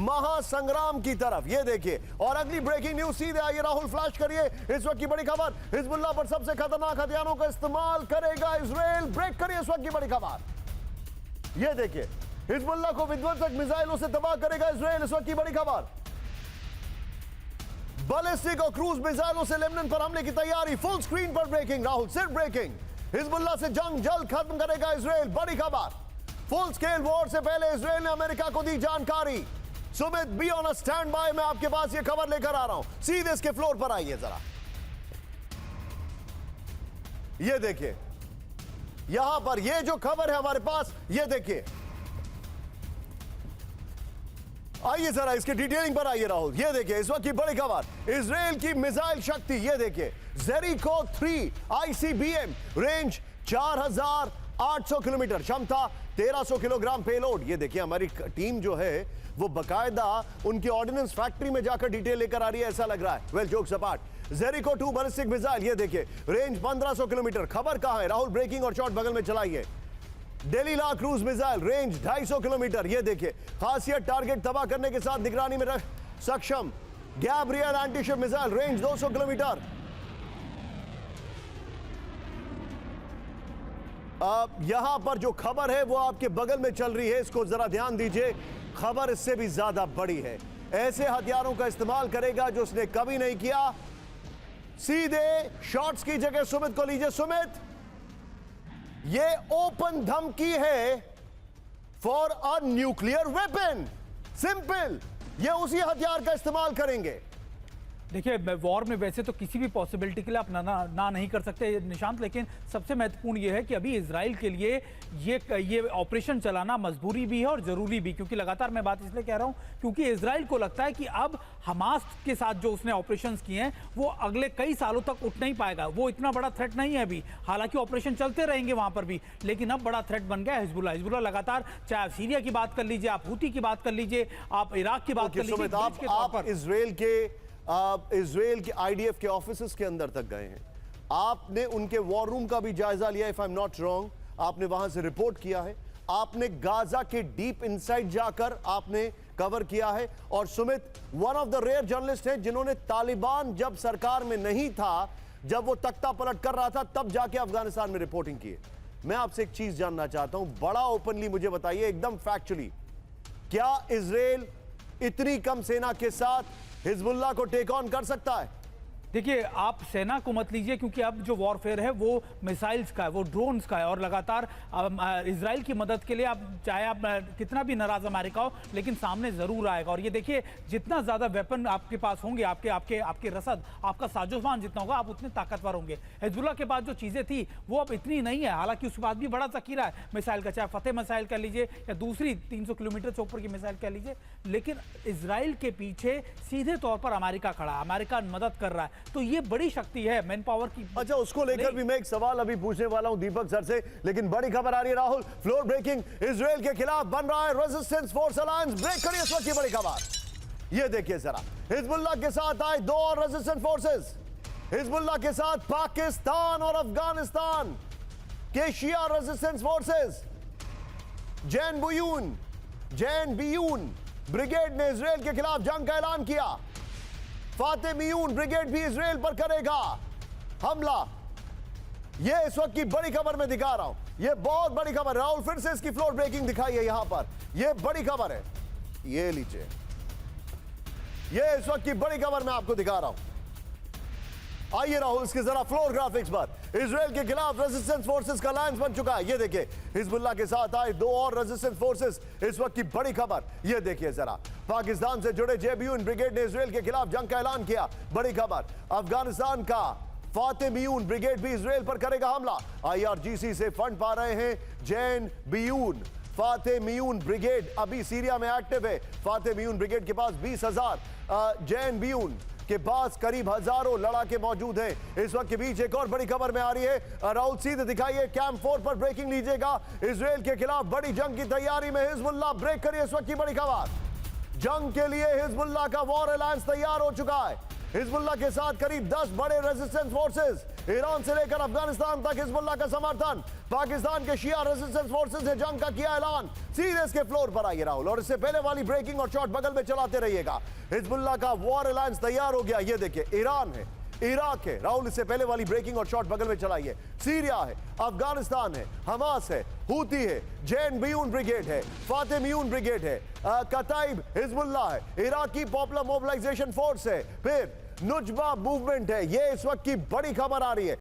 महासंग्राम की तरफ। ये देखिए, और अगली ब्रेकिंग न्यूज सीधे आइए राहुल, फ्लैश करिए इस वक्त की बड़ी खबर। हिजबुल्लाह पर सबसे खतरनाक हथियारों का इस्तेमाल करेगा इजराइल, ब्रेक करिए इस वक्त की बड़ी खबर। ये देखिए, हिजबुल्लाह को विध्वंसक मिसाइलों से तबाह करेगा इजराइल, इस वक्त की बड़ी खबर। बैलिस्टिक और क्रूज मिसाइलों से लेबनान पर हमले की तैयारी, फुल स्क्रीन पर ब्रेकिंग राहुल, सिर्फ ब्रेकिंग। हिजबुल्लाह से जंग जल्द खत्म करेगा इजराइल, बड़ी खबर। फुल स्केल वॉर से पहले इजराइल ने अमेरिका को दी जानकारी। Sumit, be on a stand by, मैं आपके पास ये खबर लेकर आ रहा हूं। सीधे इसके फ्लोर पर आइए जरा। ये देखिए, यहां पर ये जो खबर है हमारे पास, ये देखिए, आइए जरा इसके डिटेलिंग पर आइए राहुल। ये देखिए, इस वक्त की बड़ी खबर, इजराइल की मिसाइल शक्ति। ये देखिए, जेरिको 3 आईसीबीएम, रेंज 4800 किलोमीटर, क्षमता 1300 किलोग्राम पेलोड। ये देखिए, हमारी टीम जो है वो बकायदा उनकी ऑर्डिनेंस फैक्ट्री में जाकर डिटेल लेकर आ रही है, ऐसा लग रहा है। Well, jokes apart, Jericho 2 ballistic missile, ये देखिए, रेंज 1500 किलोमीटर। खबर कहां है राहुल? ब्रेकिंग और शॉट बगल में चलाइए। Delilah cruise missile, range 250 kilometre. ये देखिए, खासियत टारगेट तबाह करने के साथ निगरानी में सक्षम। Gabriel antiship missile, range 200 kilometre. यहां पर जो खबर है वो आपके बगल में चल रही है, इसको जरा ध्यान दीजिए। खबर इससे भी ज्यादा बड़ी है। ऐसे हथियारों का इस्तेमाल करेगा जो उसने कभी नहीं किया। सीधे शॉट्स की जगह सुमित को लीजिए। सुमित, ये ओपन धमकी है for a nuclear weapon. Simple, ये उसी हथियार का इस्तेमाल करेंगे। देखिए, वॉर में वैसे तो किसी भी पॉसिबिलिटी के लिए आप ना नहीं कर सकते निशांत, लेकिन सबसे महत्वपूर्ण ये है कि अभी इजराइल के लिए ये ऑपरेशन चलाना मजबूरी भी है और ज़रूरी भी। क्योंकि लगातार मैं बात इसलिए कह रहा हूँ क्योंकि इजराइल को लगता है कि अब हमास के साथ जो उसने ऑपरेशंस किए हैं वो अगले कई सालों तक उठ नहीं पाएगा। वो इतना बड़ा थ्रेट नहीं है अभी, हालांकि ऑपरेशन चलते रहेंगे वहाँ पर भी, लेकिन अब बड़ा थ्रेट बन गया है हिजबुल्लाह। हिजबुल्लाह लगातार, चाहे आप सीरिया की बात कर लीजिए, आप हूती की बात कर लीजिए, आप इराक की बात कर लीजिए, आप इजराइल के आईडीएफ के ऑफिसेस के अंदर तक गए हैं। आपने उनके वॉर रूम का भी जायजा लिया, if I am not wrong, आपने वहां से रिपोर्ट किया है। आपने गाजा के डीप इनसाइड जाकर आपने कवर किया है। और Sumit one of the rare journalist हैं जिन्होंने तालिबान जब सरकार में नहीं था, जब वो तख्ता पलट कर रहा था, तब जाके अफगानिस्तान में रिपोर्टिंग की है। मैं आपसे एक चीज जानना चाहता हूं, बड़ा ओपनली मुझे बताइए, एकदम फैक्चुअली, क्या इजराइल इतनी कम सेना के साथ हिजबुल्लाह को टेक ऑन कर सकता है? देखिए, आप सेना को मत लीजिए क्योंकि अब जो वॉरफेयर है वो मिसाइल्स का है, वो ड्रोन्स का है, और लगातार इजराइल की मदद के लिए आप चाहे आप कितना भी नाराज अमेरिका हो, लेकिन सामने जरूर आएगा। और ये देखिए, जितना ज्यादा वेपन आपके पास होंगे, आपके रसद, आपका साजोसामान जितना होगा, आप उतने ताकतवर होंगे। हिजबुल्लाह के पास जो चीजें थी वो अब इतनी नहीं है, हालांकि उसके बाद भी बड़ा जखीरा है मिसाइल का, चाहे फतेह मिसाइल कह लीजिए या दूसरी 300 किलोमीटर से ऊपर की मिसाइल कह लीजिए। लेकिन इजराइल के पीछे सीधे तौर पर अमेरिका खड़ा है, अमेरिका मदद कर रहा है, तो ये बड़ी शक्ति है मैन पावर की। अच्छा, उसको लेकर भी मैं एक सवाल अभी पूछने वाला हूं दीपक सर से, लेकिन बड़ी खबर आ रही है राहुल, फ्लोर ब्रेकिंग, इजराइल के खिलाफ बन रहा है रेजिस्टेंस फोर्स अलायंस। ब्रेक करिए इस वक्त की बड़ी खबर। ये देखिए जरा, हिजबुल्लाह के साथ आए 2 और रेजिस्टेंस फोर्सेस। हिजबुल्लाह के साथ पाकिस्तान और अफगानिस्तान के शिया रेजिस्टेंस फोर्सेस। जैन बियून ब्रिगेड ने इजराइल के खिलाफ जंग का ऐलान किया। फाते मियून ब्रिगेड भी इजराइल पर करेगा हमला। यह इस वक्त की बड़ी खबर मैं दिखा रहा हूं, यह बहुत बड़ी खबर। राहुल, फिर से इसकी फ्लोर ब्रेकिंग दिखाई है यहां पर, यह बड़ी खबर है। ये लीजिए, यह इस वक्त की बड़ी खबर मैं आपको दिखा रहा हूं। आइए राहुल, इसके जरा फ्लोर ग्राफिक्स पर। इजराइल के खिलाफ रेजिस्टेंस फोर्सेस का अलायंस बन चुका है। ये देखिए, हिजबुल्लाह के साथ आए 2 और रेजिस्टेंस फोर्सेस, इस वक्त की बड़ी खबर। ये देखिए जरा, पाकिस्तान से जुड़े जेबीयून ब्रिगेड ने इजराइल के खिलाफ जंग का ऐलान किया, बड़ी खबर। अफगानिस्तान का फाते मियून ब्रिगेड भी इजराइल पर करेगा हमला। IRGC से फंड पा रहे हैं जैन बियून। फाते मियून ब्रिगेड अभी सीरिया में एक्टिव है। फाते मियून ब्रिगेड के पास 20,000, जैन बियून के पास करीब हजारों लड़ाके मौजूद हैं। इस वक्त के बीच एक और बड़ी खबर में आ रही है, राहुल सीधे दिखाइए, कैंप 4 पर ब्रेकिंग लीजिएगा। इजराइल के खिलाफ बड़ी जंग की तैयारी में हिजबुल्लाह, ब्रेक करिए इस वक्त की बड़ी खबर। जंग के लिए हिजबुल्लाह का वॉर अलायंस तैयार हो चुका है। हिजबुल्लाह के साथ करीब 10 बड़े रेजिस्टेंस फोर्सेस, ईरान से लेकर अफगानिस्तान तक हिजबुल्लाह का समर्थन। पाकिस्तान के शिया रेजिस्टेंस फोर्सेस ने जंग का किया ऐलान। सीधे इसके फ्लोर पर आइए राहुल, और इससे पहले वाली ब्रेकिंग और शॉट बगल में चलाते रहिएगा। हिजबुल्लाह का वॉर अलायंस तैयार हो गया। ये देखिए, ईरान है, इराक है राहुल, इससे पहले वाली ब्रेकिंग और शॉट बगल में चलाइए। सीरिया है, अफगानिस्तान है, हमास है, हूती है, जैन बियून ब्रिगेड है, फातिमियून ब्रिगेड है, कताइब हिजबुल्लाह है, इराकी पॉपुलर मोबिलाइजेशन फोर्स है, फिर नुजबा मूवमेंट है। ये इस वक्त की बड़ी खबर आ रही है।